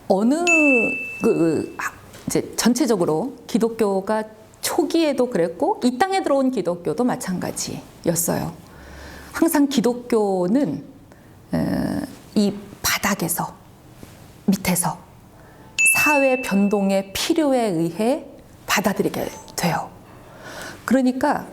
어느 이제 전체적으로 기독교가 초기에도 그랬고 이 땅에 들어온 기독교도 마찬가지였어요. 항상 기독교는 이 바닥에서 밑에서 사회 변동의 필요에 의해 받아들이게 돼요. 그러니까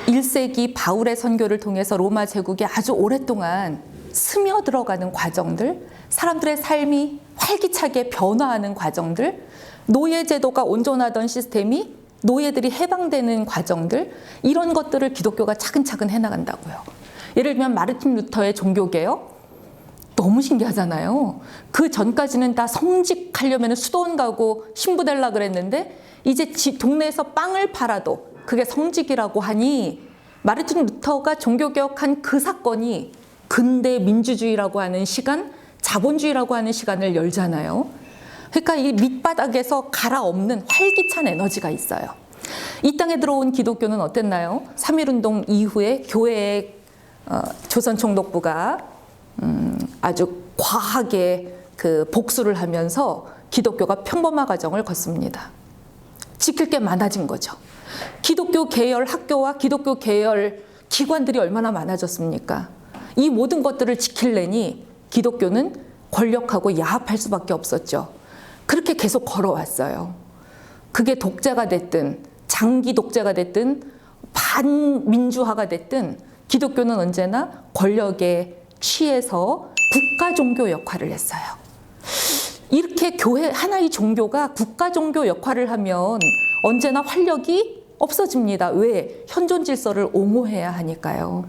1세기 바울의 선교를 통해서 로마 제국에 아주 오랫동안 스며들어가는 과정들, 사람들의 삶이 활기차게 변화하는 과정들, 노예제도가 온전하던 시스템이 노예들이 해방되는 과정들, 이런 것들을 기독교가 차근차근 해나간다고요. 예를 들면 마르틴 루터의 종교개혁, 너무 신기하잖아요. 그 전까지는 다 성직하려면 수도원 가고 신부 되려고 그랬는데 이제 동네에서 빵을 팔아도 그게 성직이라고 하니 마르틴 루터가 종교개혁한 그 사건이 근대 민주주의라고 하는 시간, 자본주의라고 하는 시간을 열잖아요. 그러니까 이 밑바닥에서 갈아엎는 활기찬 에너지가 있어요. 이 땅에 들어온 기독교는 어땠나요? 3.1운동 이후에 교회의 조선총독부가 아주 과하게 그 복수를 하면서 기독교가 평범화 과정을 거칩니다. 지킬 게 많아진 거죠. 기독교 계열 학교와 기독교 계열 기관들이 얼마나 많아졌습니까? 이 모든 것들을 지키려니 기독교는 권력하고 야합할 수밖에 없었죠. 그렇게 계속 걸어왔어요. 그게 독재가 됐든 장기 독재가 됐든 반민주화가 됐든 기독교는 언제나 권력에 취해서 국가 종교 역할을 했어요. 이렇게 교회 하나의 종교가 국가 종교 역할을 하면 언제나 활력이 없어집니다. 왜? 현존 질서를 옹호해야 하니까요.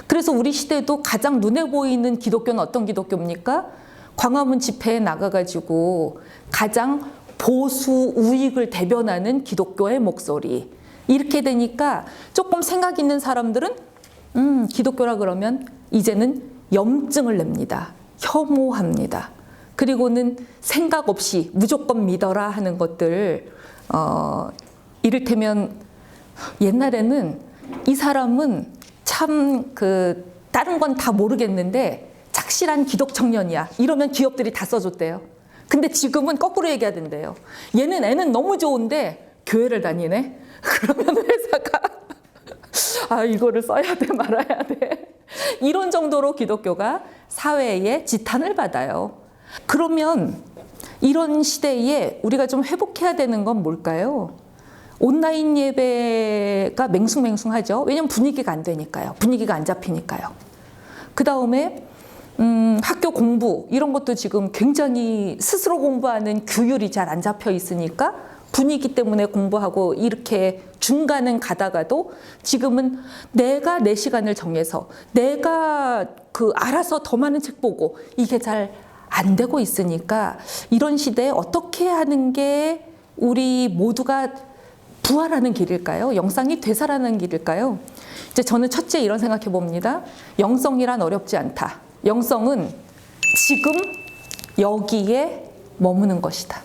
그래서 우리 시대도 가장 눈에 보이는 기독교는 어떤 기독교입니까? 광화문 집회에 나가가지고 가장 보수 우익을 대변하는 기독교의 목소리. 이렇게 되니까 조금 생각 있는 사람들은 기독교라 그러면 이제는 염증을 냅니다. 혐오합니다. 그리고는 생각 없이 무조건 믿어라 하는 것들, 이를테면 옛날에는 이 사람은 참 다른 건 다 모르겠는데 착실한 기독 청년이야. 이러면 기업들이 다 써줬대요. 근데 지금은 거꾸로 얘기해야 된대요. 얘는 애는 너무 좋은데 교회를 다니네? 그러면 회사가 이거를 써야 돼 말아야 돼. 이런 정도로 기독교가 사회에 지탄을 받아요. 그러면 이런 시대에 우리가 좀 회복해야 되는 건 뭘까요? 온라인 예배가 맹숭맹숭하죠. 왜냐면 분위기가 안 되니까요. 분위기가 안 잡히니까요. 그 다음에 학교 공부 이런 것도 지금 굉장히 스스로 공부하는 규율이 잘 안 잡혀 있으니까 분위기 때문에 공부하고 이렇게 중간은 가다가도 지금은 내가 내 시간을 정해서 내가 알아서 더 많은 책 보고 이게 잘 안 되고 있으니까 이런 시대에 어떻게 하는 게 우리 모두가 부활하는 길일까요? 영성이 되살아나는 길일까요? 이제 저는 첫째 이런 생각해 봅니다. 영성이란 어렵지 않다. 영성은 지금 여기에 머무는 것이다.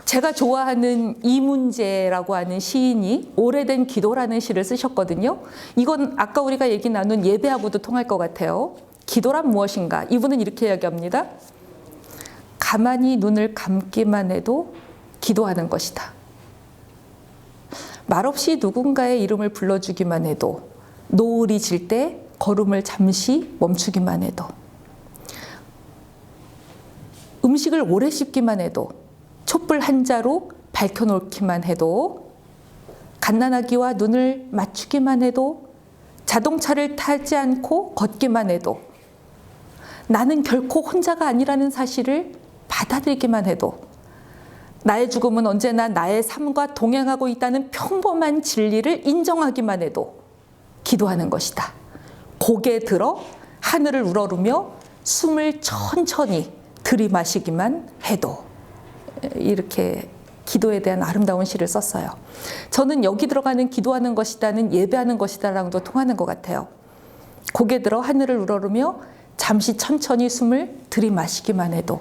제가 좋아하는 이문재라고 하는 시인이 오래된 기도라는 시를 쓰셨거든요. 이건 아까 우리가 얘기 나눈 예배하고도 통할 것 같아요. 기도란 무엇인가? 이분은 이렇게 이야기합니다. 가만히 눈을 감기만 해도 기도하는 것이다. 말없이 누군가의 이름을 불러주기만 해도, 노을이 질 때 걸음을 잠시 멈추기만 해도, 음식을 오래 씹기만 해도, 촛불 한 자루 밝혀놓기만 해도, 갓난아기와 눈을 맞추기만 해도, 자동차를 타지 않고 걷기만 해도, 나는 결코 혼자가 아니라는 사실을 받아들이기만 해도, 나의 죽음은 언제나 나의 삶과 동행하고 있다는 평범한 진리를 인정하기만 해도 기도하는 것이다. 고개 들어 하늘을 우러르며 숨을 천천히 들이마시기만 해도. 이렇게 기도에 대한 아름다운 시를 썼어요. 저는 여기 들어가는 기도하는 것이다는 예배하는 것이다랑도 통하는 것 같아요. 고개 들어 하늘을 우러르며 잠시 천천히 숨을 들이마시기만 해도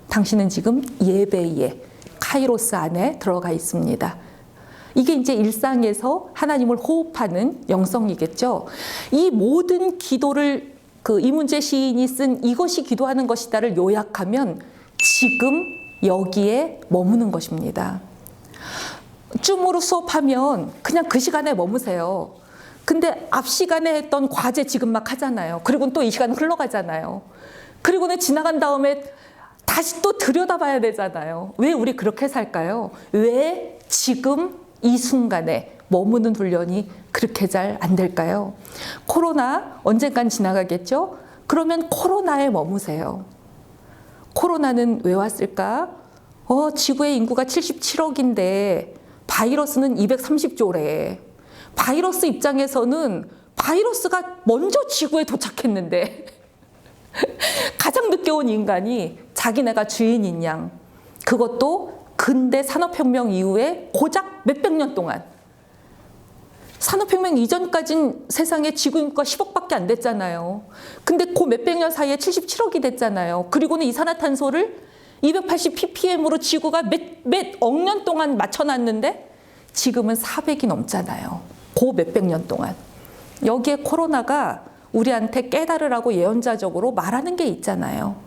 당신은 지금 예배의 카이로스 안에 들어가 있습니다. 이게 이제 일상에서 하나님을 호흡하는 영성이겠죠. 이 모든 기도를 그 이문재 시인이 쓴 이것이 기도하는 것이다를 요약하면 지금 여기에 머무는 것입니다. 줌으로 수업하면 그냥 그 시간에 머무세요. 근데 앞 시간에 했던 과제 지금 막 하잖아요. 그리고 또 이 시간 흘러가잖아요. 그리고는 지나간 다음에 다시 또 들여다봐야 되잖아요. 왜 우리 그렇게 살까요? 왜 지금 이 순간에 머무는 훈련이 그렇게 잘 안 될까요? 코로나 언젠간 지나가겠죠? 그러면 코로나에 머무세요. 코로나는 왜 왔을까? 지구의 인구가 77억인데 바이러스는 230조래. 바이러스 입장에서는 바이러스가 먼저 지구에 도착했는데 가장 늦게 온 인간이 자기네가 주인인 양. 그것도 근대 산업혁명 이후에 고작 몇백 년 동안. 산업혁명 이전까진 세상에 지구 인구가 10억밖에 안 됐잖아요. 근데 그 몇백 년 사이에 77억이 됐잖아요. 그리고는 이산화탄소를 280ppm으로 지구가 몇억 년 동안 맞춰놨는데 지금은 400이 넘잖아요. 그 몇백 년 동안. 여기에 코로나가 우리한테 깨달으라고 예언자적으로 말하는 게 있잖아요.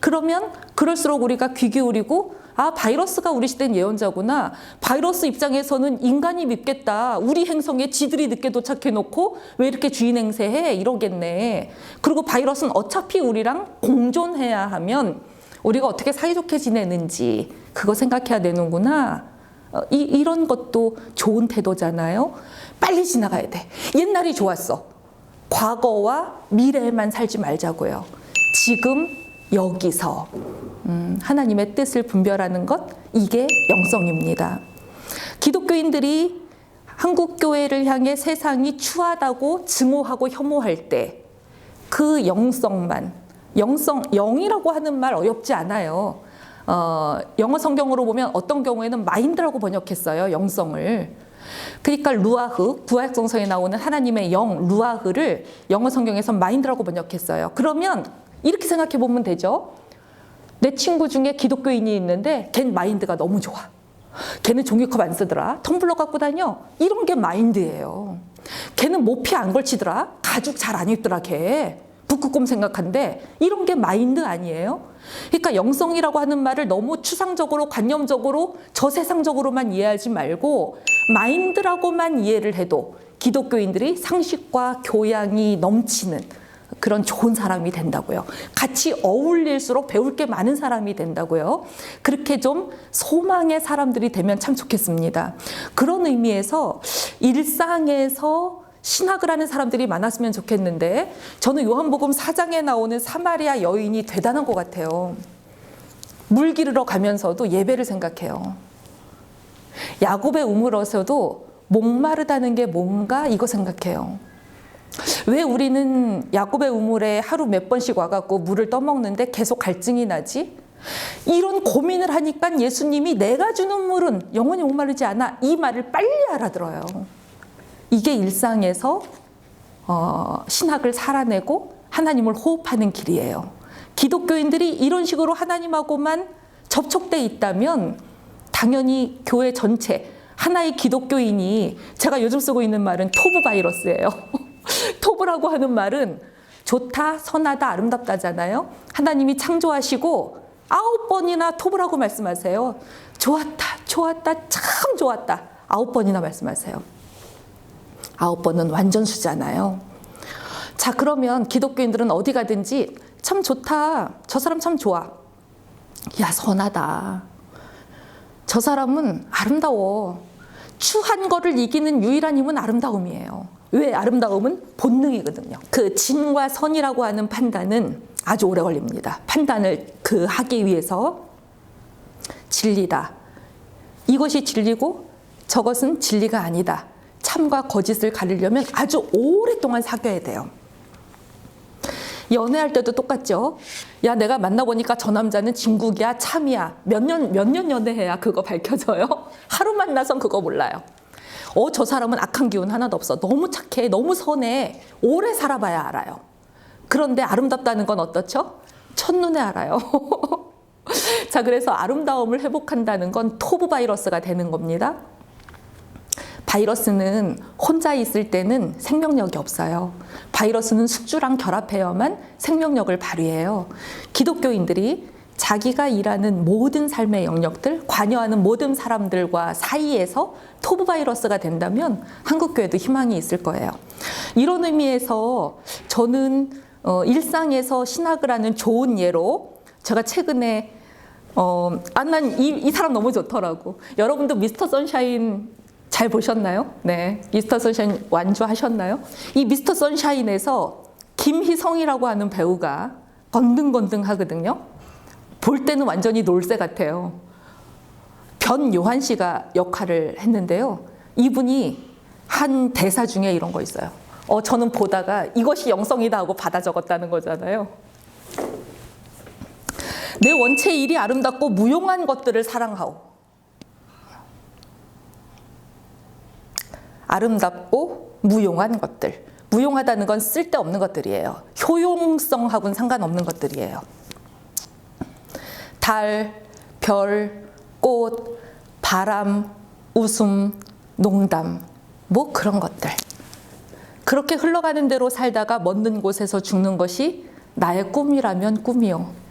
그러면 그럴수록 우리가 귀 기울이고 바이러스가 우리 시대는 예언자구나. 바이러스 입장에서는 인간이 밉겠다. 우리 행성에 지들이 늦게 도착해놓고 왜 이렇게 주인 행세해? 이러겠네. 그리고 바이러스는 어차피 우리랑 공존해야 하면 우리가 어떻게 사이좋게 지내는지 그거 생각해야 되는구나. 이런 것도 좋은 태도잖아요. 빨리 지나가야 돼. 옛날이 좋았어. 과거와 미래에만 살지 말자고요. 지금 여기서 하나님의 뜻을 분별하는 것, 이게 영성입니다. 기독교인들이 한국교회를 향해 세상이 추하다고 증오하고 혐오할 때 그 영성만, 영이라고 하는 말 어렵지 않아요. 영어 성경으로 보면 어떤 경우에는 마인드라고 번역했어요. 영성을. 그러니까 루아흐, 구약성서에 나오는 하나님의 영, 루아흐를 영어 성경에서 마인드라고 번역했어요. 그러면 이렇게 생각해 보면 되죠. 내 친구 중에 기독교인이 있는데 걔는 마인드가 너무 좋아. 걔는 종이컵 안 쓰더라. 텀블러 갖고 다녀. 이런 게 마인드예요. 걔는 모피 안 걸치더라. 가죽 잘 안 입더라 걔. 북극곰 생각한데 이런 게 마인드 아니에요? 그러니까 영성이라고 하는 말을 너무 추상적으로 관념적으로 저세상적으로만 이해하지 말고 마인드라고만 이해를 해도 기독교인들이 상식과 교양이 넘치는 그런 좋은 사람이 된다고요. 같이 어울릴수록 배울 게 많은 사람이 된다고요. 그렇게 좀 소망의 사람들이 되면 참 좋겠습니다. 그런 의미에서 일상에서 신학을 하는 사람들이 많았으면 좋겠는데 저는 요한복음 4장에 나오는 사마리아 여인이 대단한 것 같아요. 물 기르러 가면서도 예배를 생각해요. 야곱의 우물에서도 목마르다는 게 뭔가 이거 생각해요. 왜 우리는 야곱의 우물에 하루 몇 번씩 와갖고 물을 떠먹는데 계속 갈증이 나지? 이런 고민을 하니까 예수님이 내가 주는 물은 영원히 목마르지 않아. 이 말을 빨리 알아들어요. 이게 일상에서 신학을 살아내고 하나님을 호흡하는 길이에요. 기독교인들이 이런 식으로 하나님하고만 접촉돼 있다면 당연히 교회 전체 하나의 기독교인이 제가 요즘 쓰고 있는 말은 토브 바이러스예요. 토브라고 하는 말은 좋다, 선하다, 아름답다잖아요. 하나님이 창조하시고 9번이나 토브라고 말씀하세요. 좋았다, 좋았다, 참 좋았다. 9번이나 말씀하세요. 9번은 완전수잖아요. 자, 그러면 기독교인들은 어디 가든지 참 좋다. 저 사람 참 좋아. 야, 선하다. 저 사람은 아름다워. 추한 거를 이기는 유일한 힘은 아름다움이에요. 왜? 아름다움은 본능이거든요. 그 진과 선이라고 하는 판단은 아주 오래 걸립니다. 판단을 하기 위해서 진리다. 이것이 진리고 저것은 진리가 아니다. 참과 거짓을 가리려면 아주 오랫동안 사귀어야 돼요. 연애할 때도 똑같죠. 야, 내가 만나보니까 저 남자는 진국이야, 참이야. 몇 년 연애해야 그거 밝혀져요? 하루 만나선 그거 몰라요. 저 사람은 악한 기운 하나도 없어. 너무 착해, 너무 선해. 오래 살아봐야 알아요. 그런데 아름답다는 건 어떻죠? 첫눈에 알아요. 자, 그래서 아름다움을 회복한다는 건 토브 바이러스가 되는 겁니다. 바이러스는 혼자 있을 때는 생명력이 없어요. 바이러스는 숙주랑 결합해야만 생명력을 발휘해요. 기독교인들이 자기가 일하는 모든 삶의 영역들, 관여하는 모든 사람들과 사이에서 토부 바이러스가 된다면 한국교회도 희망이 있을 거예요. 이런 의미에서 저는 일상에서 신학을 하는 좋은 예로 제가 최근에 난 이 사람 너무 좋더라고. 여러분도 미스터 선샤인 잘 보셨나요? 네, 미스터 선샤인 완주하셨나요? 이 미스터 선샤인에서 김희성이라고 하는 배우가 건등건등하거든요. 볼 때는 완전히 놀새 같아요. 변요한 씨가 역할을 했는데요. 이분이 한 대사 중에 이런 거 있어요. 저는 보다가 이것이 영성이다 하고 받아 적었다는 거잖아요. 내 원체 일이 아름답고 무용한 것들을 사랑하오. 아름답고 무용한 것들. 무용하다는 건 쓸데없는 것들이에요. 효용성하고는 상관없는 것들이에요. 달, 별, 꽃, 바람, 웃음, 농담, 뭐 그런 것들. 그렇게 흘러가는 대로 살다가 먼 곳에서 죽는 것이 나의 꿈이라면 꿈이요.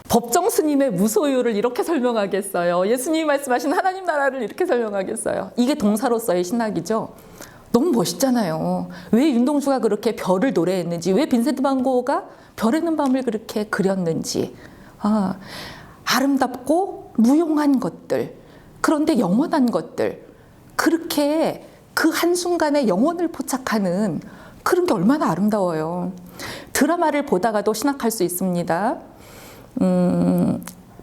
법정 스님의 무소유를 이렇게 설명하겠어요. 예수님이 말씀하신 하나님 나라를 이렇게 설명하겠어요. 이게 동사로서의 신학이죠. 너무 멋있잖아요. 왜 윤동주가 그렇게 별을 노래했는지, 왜 빈센트 반 고흐가 별에 있는 밤을 그렇게 그렸는지. 아름답고 무용한 것들, 그런데 영원한 것들, 그렇게 그 한순간에 영혼을 포착하는 그런 게 얼마나 아름다워요. 드라마를 보다가도 신학할 수 있습니다.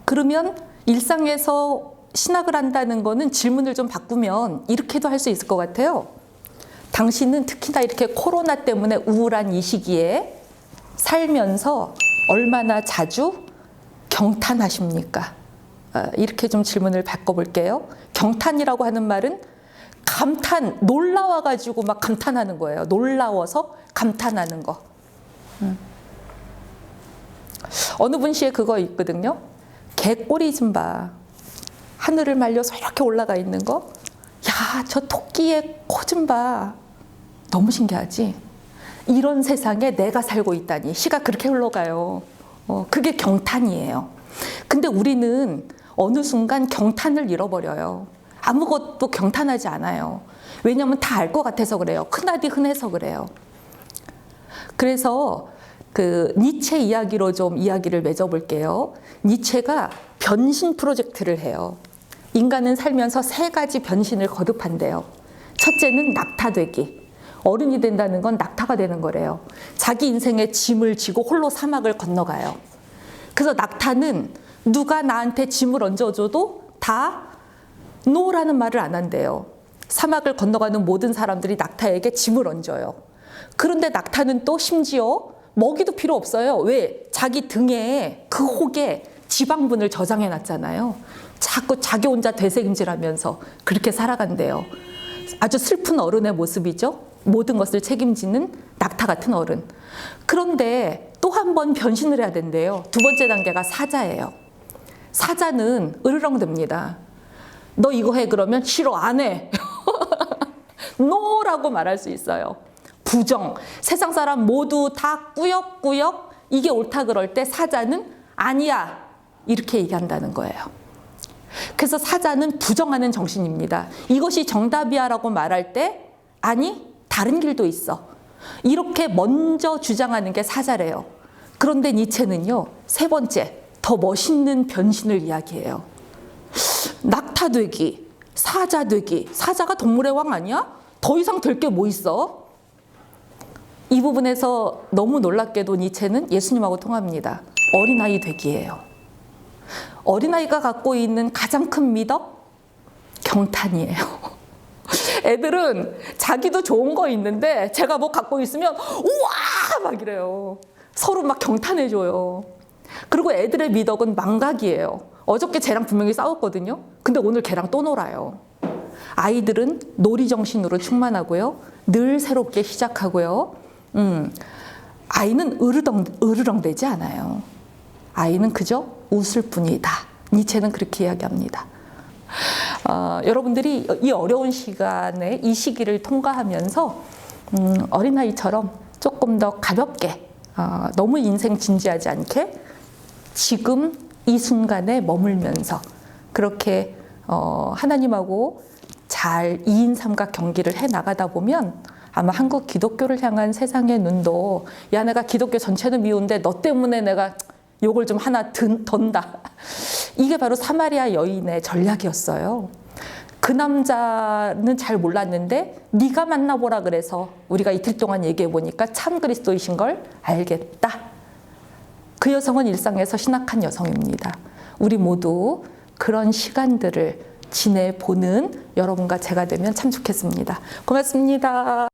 그러면 일상에서 신학을 한다는 거는 질문을 좀 바꾸면 이렇게도 할 수 있을 것 같아요. 당신은 특히나 이렇게 코로나 때문에 우울한 이 시기에 살면서 얼마나 자주 경탄하십니까? 이렇게 좀 질문을 바꿔볼게요. 경탄이라고 하는 말은 감탄, 놀라워가지고 막 감탄하는 거예요. 놀라워서 감탄하는 거. 어느 분 시에 그거 있거든요. 개꼬리 좀 봐. 하늘을 말려서 이렇게 올라가 있는 거. 야, 저 토끼의 코 좀 봐. 너무 신기하지? 이런 세상에 내가 살고 있다니. 시가 그렇게 흘러가요. 그게 경탄이에요. 근데 우리는 어느 순간 경탄을 잃어버려요. 아무것도 경탄하지 않아요. 왜냐하면 다 알 것 같아서 그래요. 흔하디 흔해서 그래요. 그래서 그 니체 이야기로 좀 이야기를 맺어볼게요. 니체가 변신 프로젝트를 해요. 인간은 살면서 3가지 변신을 거듭한대요. 첫째는 낙타되기. 어른이 된다는 건 낙타가 되는 거래요. 자기 인생의 짐을 지고 홀로 사막을 건너가요. 그래서 낙타는 누가 나한테 짐을 얹어줘도 다 노라는 말을 안 한대요. 사막을 건너가는 모든 사람들이 낙타에게 짐을 얹어요. 그런데 낙타는 또 심지어 먹이도 필요 없어요. 왜? 자기 등에 그 혹에 지방분을 저장해 놨잖아요. 자꾸 자기 혼자 되새김질하면서 그렇게 살아간대요. 아주 슬픈 어른의 모습이죠. 모든 것을 책임지는 낙타 같은 어른. 그런데 또 한 번 변신을 해야 된대요. 2번째 단계가 사자예요. 사자는 으르렁댑니다. 너 이거 해 그러면 싫어 안 해. 노라고 말할 수 있어요. 부정. 세상 사람 모두 다 꾸역꾸역 이게 옳다 그럴 때 사자는 아니야 이렇게 얘기한다는 거예요. 그래서 사자는 부정하는 정신입니다. 이것이 정답이야 라고 말할 때 아니 다른 길도 있어. 이렇게 먼저 주장하는 게 사자래요. 그런데 니체는요. 3번째 더 멋있는 변신을 이야기해요. 낙타 되기, 사자 되기. 사자가 동물의 왕 아니야? 더 이상 될 게 뭐 있어? 이 부분에서 너무 놀랍게도 니체는 예수님하고 통합니다. 어린아이 되기예요. 어린아이가 갖고 있는 가장 큰 미덕? 경탄이에요. 애들은 자기도 좋은 거 있는데 제가 뭐 갖고 있으면 우와 막 이래요. 서로 막 경탄해줘요. 그리고 애들의 미덕은 망각이에요. 어저께 쟤랑 분명히 싸웠거든요. 근데 오늘 걔랑 또 놀아요. 아이들은 놀이정신으로 충만하고요. 늘 새롭게 시작하고요. 아이는 으르렁대지 않아요. 아이는 그저 웃을 뿐이다. 니체는 그렇게 이야기합니다. 여러분들이 이 어려운 시간에 이 시기를 통과하면서 어린아이처럼 조금 더 가볍게 너무 인생 진지하지 않게 지금 이 순간에 머물면서 그렇게 하나님하고 잘 2인 삼각 경기를 해 나가다 보면 아마 한국 기독교를 향한 세상의 눈도 야 내가 기독교 전체는 미운데 너 때문에 내가 욕을 좀 하나 던다. 이게 바로 사마리아 여인의 전략이었어요. 그 남자는 잘 몰랐는데 네가 만나보라 그래서 우리가 이틀 동안 얘기해 보니까 참 그리스도이신 걸 알겠다. 그 여성은 일상에서 신학한 여성입니다. 우리 모두 그런 시간들을 지내보는 여러분과 제가 되면 참 좋겠습니다. 고맙습니다.